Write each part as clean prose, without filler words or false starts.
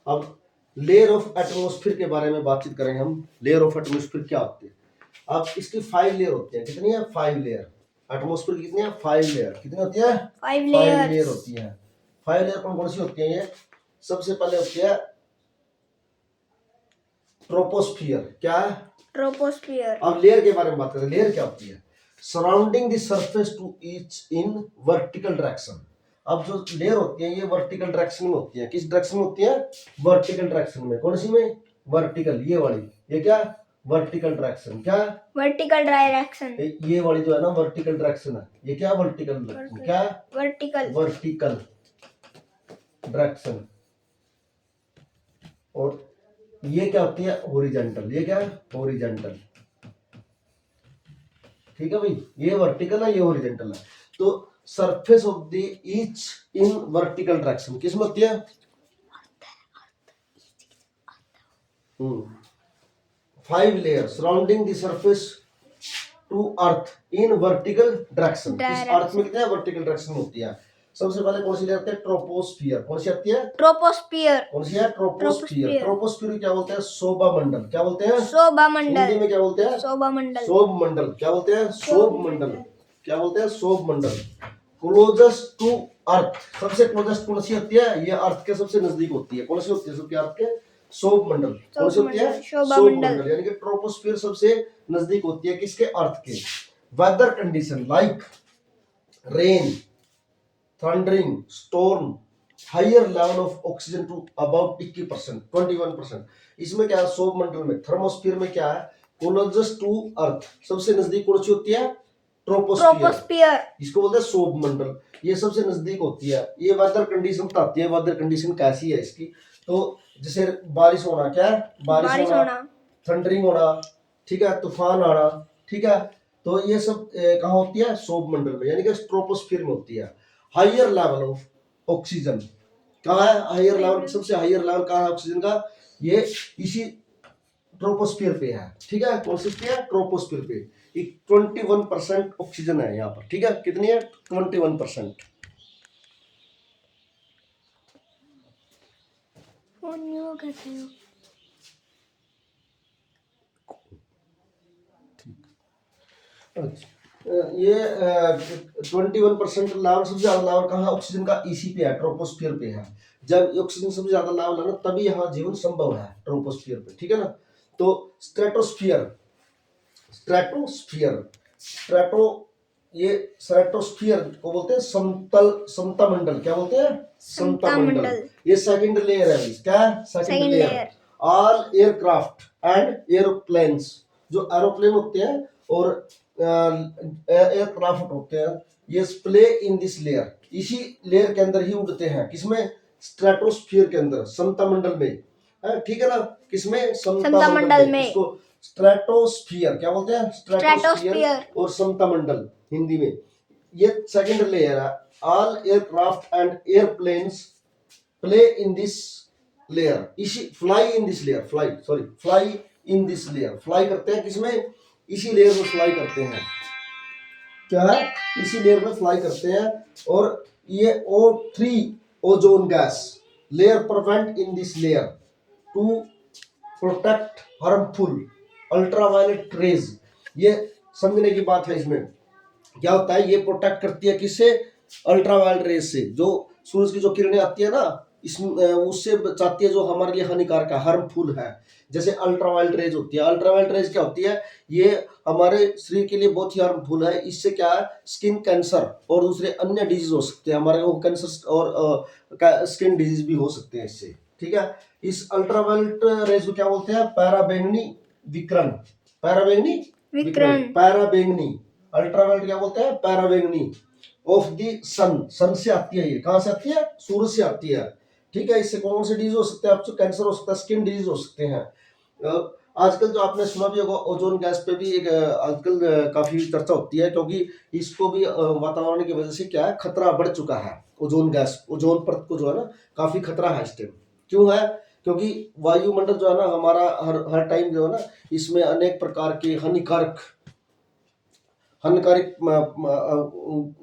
अब layer of atmosphere के बारे में बातचीत करेंगे हम। लेयर ऑफ एटमॉस्फेयर क्या होती है? अब इसकी 5 लेयर होती है। कितनी है? 5 लेयर। एटमॉस्फेयर की कितनी है? 5 लेयर। कितनी होती है? 5 लेयर लेयर्स होती है। 5 लेयर कौन कौन सी होती है? ये सबसे पहले होती है ट्रोपोस्फियर। क्या है? ट्रोपोस्फियर। अब लेयर के बारे में बात करें। लेयर क्या होती है? Surrounding the surface to each in vertical direction. अब जो लेयर होती है ये वर्टिकल डायरेक्शन में होती है। किस डायरेक्शन में होती है? वर्टिकल डायरेक्शन में। कौन सी में? वर्टिकल, ये वाली। ये क्या? Vertical direction. क्या? Vertical direction. ये वाली जो है ना वर्टिकल डायरेक्शन है। ये क्या? Vertical direction. क्या? वर्टिकल। Vertical direction. और ये क्या होती है? हॉरिजॉन्टल। ये क्या है? हॉरिजॉन्टल। ठीक है भाई, ये वर्टिकल है, ये हॉरिजॉन्टल है। तो surface of the each in vertical direction किस में होती है? 5 layer surrounding the surface to earth in vertical direction. किस अर्थ में? कितने वर्टिकल डायरेक्शन होती है? सबसे पहले कौन सी लेयर आती है? ट्रोपोस्फियर। कौन सी आती है? ट्रोपोस्फियर। कौन सी है? ट्रोपोस्फियर। ट्रोपोस्फियर क्या बोलते हैं? शोभा मंडल। क्या बोलते हैं? शोभा मंडल। हिंदी में क्या बोलते हैं? शोभा मंडल। शोभ मंडल। क्या बोलते हैं? शोभ मंडल। क्या बोलते हैं? शोभ मंडल। क्लोजेस्ट टू अर्थ, सबसे क्लोजेस्ट कौन सी होती है? ये अर्थ के सबसे नजदीक होती है। कौन सी होती है? सबके अर्थ के शोभ मंडल। कौन सी होती है? शोभा शोभ मंडल। मंडल। यानी कि ट्रोपोस्फियर सबसे नजदीक होती है किसके? अर्थ के। Weather condition like rain, thundering, storm, higher level of oxygen to about 21%, 21%। इसमें क्या है? शोभ मंडल में, थर्मोस्फीयर में क्या है? क्लोजेस्ट टू अर्थ, सबसे नजदीक कौन सी होती है? ट्रोपोस्फियर। इसको बोलते हैं शोभ मंडल। ये सबसे नजदीक होती है। ये वेदर कंडीशन बताती है वेदर कंडीशन कैसी है इसकी। तो जैसे बारिश होना, क्या है? बारिश होना, थंडरिंग होना, ठीक है, तूफान आना, ठीक है। तो ये सब कहाँ होती है? शोभ मंडल में, यानी कि ट्रोपोस्फियर में होती है। हायर लेवल ऑफ ऑक्सीजन कहाँ है? हायर लेवल, सबसे हायर लेवल कहाँ है ऑक्सीजन का? ये इसी ट्रोपोस्फियर पे है। ठीक है, कौन सी पे है? ट्रोपोस्फियर पे। 21% ऑक्सीजन है यहाँ पर। ठीक है, कितनी है? 21%। ये 21% लेवल, सबसे ज्यादा लेवल कहाँ? ऑक्सीजन का इसी पे है, ट्रोपोस्फियर पे है। जब ऑक्सीजन सबसे ज्यादा लेवल है ना, तभी यहाँ जीवन संभव है, ट्रोपोस्फियर पे। ठीक है ना। तो स्ट्रेटोस्फियर, स्ट्रेटोस्फियर, स्ट्रेटो, ये स्ट्रेटोस्फियर को बोलते हैं समतल, समता मंडल। क्या बोलते हैं? समता मंडल। ये सेकंड लेयर है। क्या? Second layer. All aircraft and aeroplanes, जो एरोप्लेन होते हैं और एयरक्राफ्ट होते हैं, ये प्ले इन दिस लेयर, इसी लेयर के अंदर ही उड़ते हैं। किसमें? स्ट्रेटोस्फियर के अंदर, समता मंडल में। ठीक है ना। किसमें? समता मंडल में। इसको स्ट्रेटोस्फियर क्या बोलते हैं? स्ट्रेटोस्फियर और समता मंडल हिंदी में। ये सेकंड लेयर है। All aircraft and airplanes play in this layer, इसी fly in this layer, fly in this layer. Fly करते हैं किसमें? इसी लेयर में फ्लाई करते हैं। क्या है? इसी लेयर में फ्लाई करते हैं। और ये O3 ozone gas layer prevent in this layer to protect harmful ultraviolet rays. ये समझने की बात है। इसमें क्या होता है? ये प्रोटेक्ट करती है किससे? अल्ट्रावायलेट रेज से। जो सूरज की जो किरणें आती है ना, इसमें उससे बचाती है, जो हमारे लिए हानिकारक है, हार्मफुल है। जैसे अल्ट्रावायलेट रेज होती है। अल्ट्रावायलेट रेज क्या होती है? ये हमारे शरीर के लिए बहुत ही हार्मफुल है। इससे क्या है? स्किन कैंसर और दूसरे अन्य डिजीज हो सकते हैं हमारे को। कैंसर और स्किन डिजीज भी हो सकते हैं इससे। ठीक है। इस अल्ट्रावायलेट रेज को क्या बोलते हैं? पैराबैंगनी विकिरण। पैराबैंगनी विकिरण, पैराबैंगनी। अल्ट्रावायलेट क्या बोलते हैं? पैराबैंगनी ऑफ द सन। सन से आती है। ये कहां से आती है? सूरज से आती है। ठीक है। इससे कौन से डिजीज हो सकते हैं? आपको कैंसर हो सकता है, स्किन डिजीज हो सकते हैं। आजकल जो आपने सुना भी होगा, ओजोन गैस पे भी एक आजकल काफी चर्चा होती है, क्योंकि इसको भी वातावरण की वजह से क्या है? खतरा बढ़ चुका है। ओजोन गैस, ओजोन परत को जो है ना, काफी खतरा है इस टाइम। क्यों है? क्योंकि वायुमंडल जो है ना हमारा, हर टाइम जो है ना, इसमें अनेक प्रकार के हानिकारक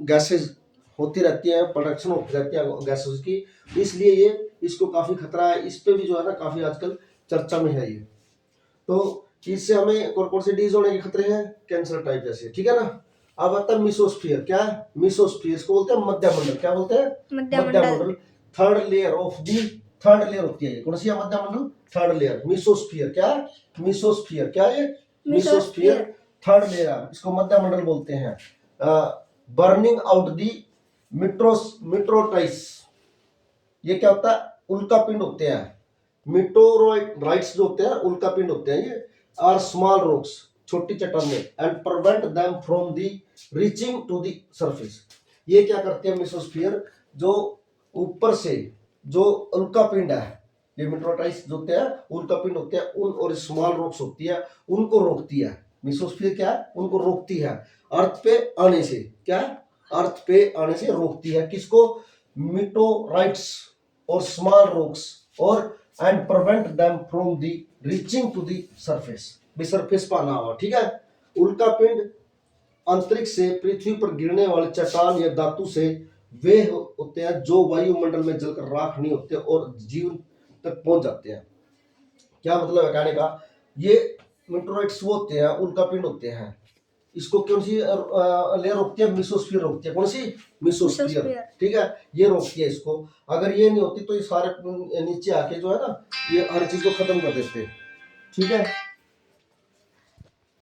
गैसेज होती रहती है, प्रोडक्शन होती रहती है गैसेज की। इसलिए ये इसको काफी खतरा है, इस पे भी जो है ना काफी आजकल चर्चा में है ये। तो इससे हमें कौन कौन से डिजीज होने के खतरे हैं, कैंसर टाइप जैसे, ठीक है ना। अब आता है मिसोस्फीयर। क्या है मिसोस्फीयर? इसको बोलते हैं मध्यमंडल। क्या बोलते हैं? मध्यमंडल। Third layer of the, third layer होती है ये, कौन सी है? मध्यमंडल, थर्ड लेयर। मिसोस्फीयर क्या है? मिसोस्फीयर क्या है? मिसोस्फीयर थर्ड लेयर, इसको मध्यमंडल बोलते हैं। बर्निंग आउट दी मिट्रोटाइस, ये क्या होता है? उल्का पिंड होते हैं। मिटोराइट्स जो होते हैं उल्का पिंड होते हैं ये, आर स्मॉल रॉक्स, छोटी चट्टानें, and prevent them from the reaching to the surface. ये क्या करते हैं मिसोस्फीयर? जो ऊपर से जो उल्का पिंड है, ये मिट्रोटाइट्स जो होते हैं उल्का पिंड होते हैं, उन और स्मॉल रॉक्स होती है, उनको रोकती है। मिसोस्फीयर क्या है? उनको रोकती है अर्थ पे आने से। क्या? अर्थ पे आने से रोकती है। किसको? मिटोराइट्स और स्मॉल रॉक्स, और and prevent them from the reaching to the surface, भी सरफेस पर आना हुआ, ठीक है। उल्का पिंड अंतरिक्ष से पृथ्वी पर गिरने वाले चट्टान या धातु से वे होते हैं जो वायुमंडल में जलकर राख नहीं होते और जीवन तक पहुंच जाते हैं। क्या मतलब है कहने का? ये मिटोराइट्स वो होते हैं, उल्का पिंड होते हैं, इसको कौन सी लेयर रोकती है? मिसोस्फीयर रोकती है। कौन सी? मिसोस्फीयर, ठीक है, ये रोकती है इसको। अगर ये नहीं होती तो ये सारे नीचे आके जो है ना, ये हर चीज को खत्म कर देते, ठीक है।